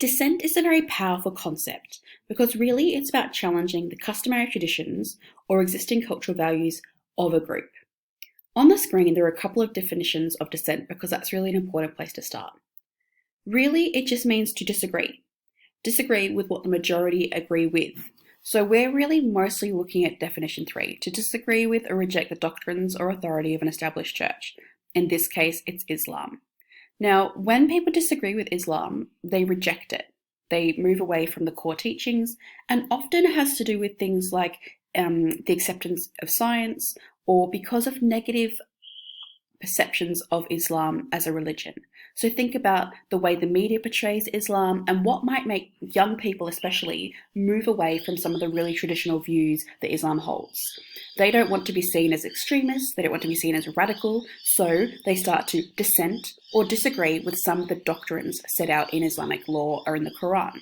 Dissent is a very powerful concept because really it's about challenging the customary traditions or existing cultural values of a group. On the screen, there are a couple of definitions of dissent because that's really an important place to start. Really, it just means to disagree. Disagree with what the majority agree with. So we're really mostly looking at definition 3, to disagree with or reject the doctrines or authority of an established church. In this case, it's Islam. Now, when people disagree with Islam, they reject it. They move away from the core teachings, and often it has to do with things like the acceptance of science or because of negative perceptions of Islam as a religion. So think about the way the media portrays Islam and what might make young people especially move away from some of the really traditional views that Islam holds. They don't want to be seen as extremists, they don't want to be seen as radical, so they start to dissent or disagree with some of the doctrines set out in Islamic law or in the Quran.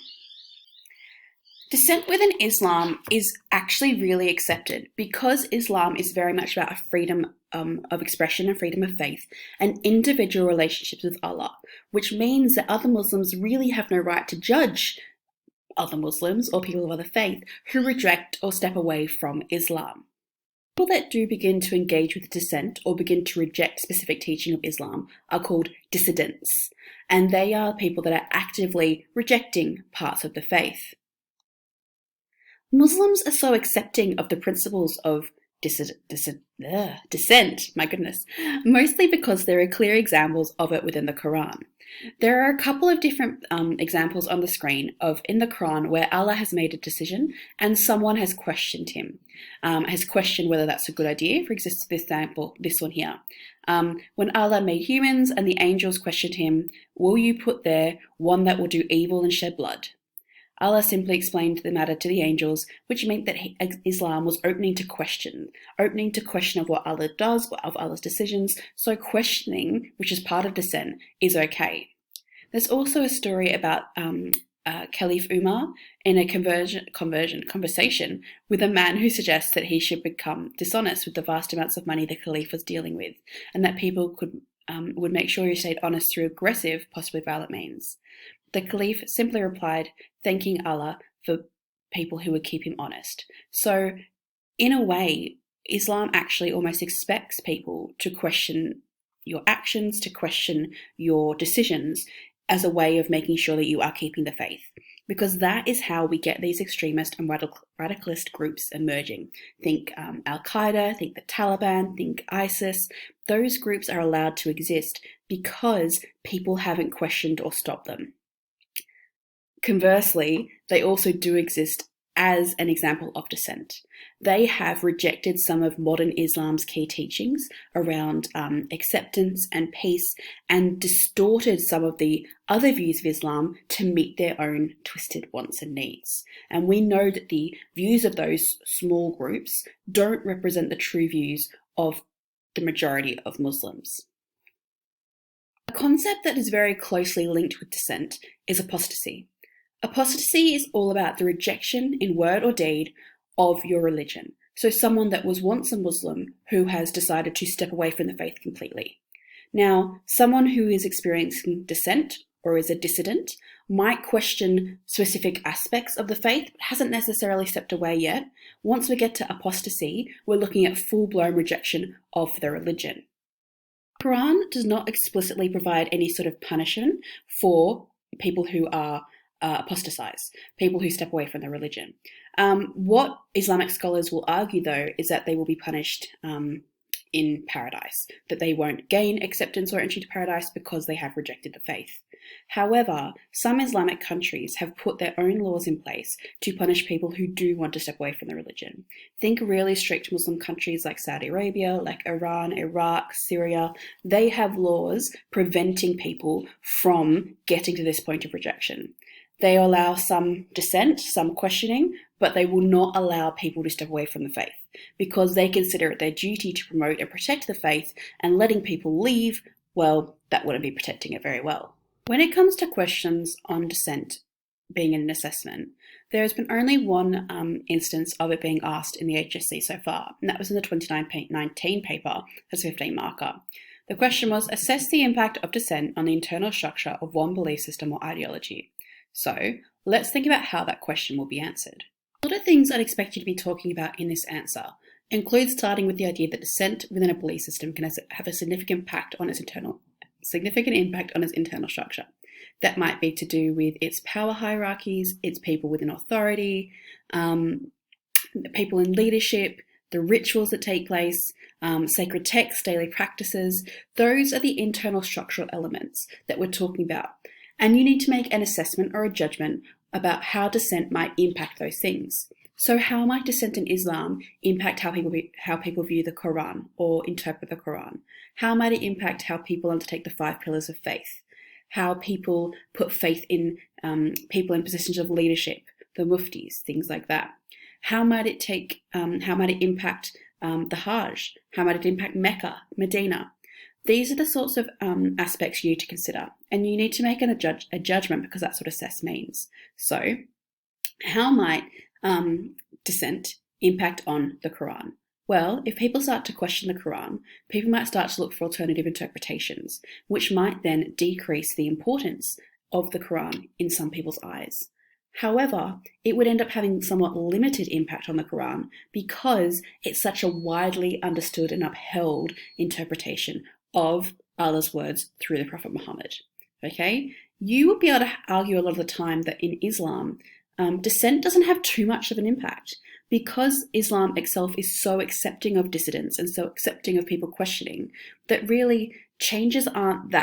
Dissent within Islam is actually really accepted because Islam is very much about a freedom of expression and freedom of faith and individual relationships with Allah, which means that other Muslims really have no right to judge other Muslims or people of other faith who reject or step away from Islam. People that do begin to engage with dissent or begin to reject specific teaching of Islam are called dissidents, and they are people that are actively rejecting parts of the faith. Muslims are so accepting of the principles of dissent, my goodness, mostly because there are clear examples of it within the Quran. There are a couple of different examples on the screen of in the Quran where Allah has made a decision and someone has questioned him, has questioned whether that's a good idea. For example, this one here. When Allah made humans and the angels questioned him, will you put there one that will do evil and shed blood? Allah simply explained the matter to the angels, which meant that Islam was opening to question of what Allah does, of Allah's decisions, so questioning, which is part of dissent, is okay. There's also a story about Caliph Umar in a conversation with a man who suggests that he should become dishonest with the vast amounts of money the Caliph was dealing with, and that people would make sure he stayed honest through aggressive, possibly violent means. The Caliph simply replied, thanking Allah for people who would keep him honest. So, in a way, Islam actually almost expects people to question your actions, to question your decisions as a way of making sure that you are keeping the faith. Because that is how we get these extremist and radicalist groups emerging. Think Al-Qaeda, think the Taliban, think ISIS. Those groups are allowed to exist because people haven't questioned or stopped them. Conversely, they also do exist as an example of dissent. They have rejected some of modern Islam's key teachings around acceptance and peace and distorted some of the other views of Islam to meet their own twisted wants and needs. And we know that the views of those small groups don't represent the true views of the majority of Muslims. A concept that is very closely linked with dissent is apostasy. Apostasy is all about the rejection in word or deed of your religion. So someone that was once a Muslim who has decided to step away from the faith completely. Now, someone who is experiencing dissent or is a dissident might question specific aspects of the faith, but hasn't necessarily stepped away yet. Once we get to apostasy, we're looking at full-blown rejection of the religion. The Quran does not explicitly provide any sort of punishment for people who are apostatize, people who step away from their religion. What Islamic scholars will argue, though, is that they will be punished in paradise, that they won't gain acceptance or entry to paradise because they have rejected the faith. However, some Islamic countries have put their own laws in place to punish people who do want to step away from the religion. Think really strict Muslim countries like Saudi Arabia, like Iran, Iraq, Syria. They have laws preventing people from getting to this point of rejection. They allow some dissent, some questioning, but they will not allow people to step away from the faith because they consider it their duty to promote and protect the faith, and letting people leave, well, that wouldn't be protecting it very well. When it comes to questions on dissent being an assessment, there has been only one instance of it being asked in the HSC so far, and that was in the 2019 paper as a 15 marker. The question was, assess the impact of dissent on the internal structure of one belief system or ideology. So let's think about how that question will be answered. A lot of things I'd expect you to be talking about in this answer include starting with the idea that dissent within a belief system can have a significant impact on its internal structure. That might be to do with its power hierarchies, its people within authority, people in leadership, the rituals that take place, sacred texts, daily practices. Those are the internal structural elements that we're talking about. And you need to make an assessment or a judgment about how dissent might impact those things. So how might dissent in Islam impact how people view the Quran or interpret the Quran? How might it impact how people undertake the 5 pillars of faith? How people put faith in people in positions of leadership, the muftis, things like that. How might it impact the Hajj? How might it impact Mecca, Medina? These are the sorts of aspects you need to consider, and you need to make a judgment because that's what assess means. So, how might dissent impact on the Quran? Well, if people start to question the Quran, people might start to look for alternative interpretations, which might then decrease the importance of the Quran in some people's eyes. However, it would end up having somewhat limited impact on the Quran because it's such a widely understood and upheld interpretation of Allah's words through the Prophet Muhammad. Okay? You would be able to argue a lot of the time that in Islam, dissent doesn't have too much of an impact because Islam itself is so accepting of dissidents and so accepting of people questioning that really changes aren't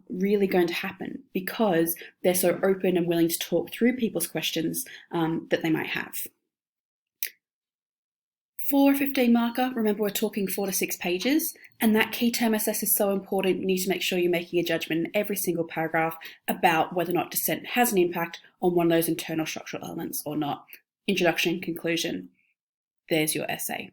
really going to happen because they're so open and willing to talk through people's questions that they might have. For a 15 marker, remember we're talking 4 to 6 pages, and that key term assess is so important. You need to make sure you're making a judgment in every single paragraph about whether or not dissent has an impact on one of those internal structural elements or not. Introduction, conclusion, there's your essay.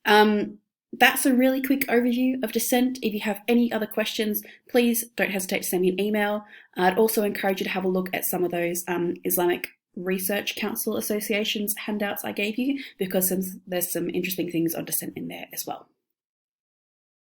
That's a really quick overview of dissent. If you have any other questions, please don't hesitate to send me an email. I'd also encourage you to have a look at some of those Islamic Research Council Association's handouts I gave you because there's some interesting things on dissent in there as well.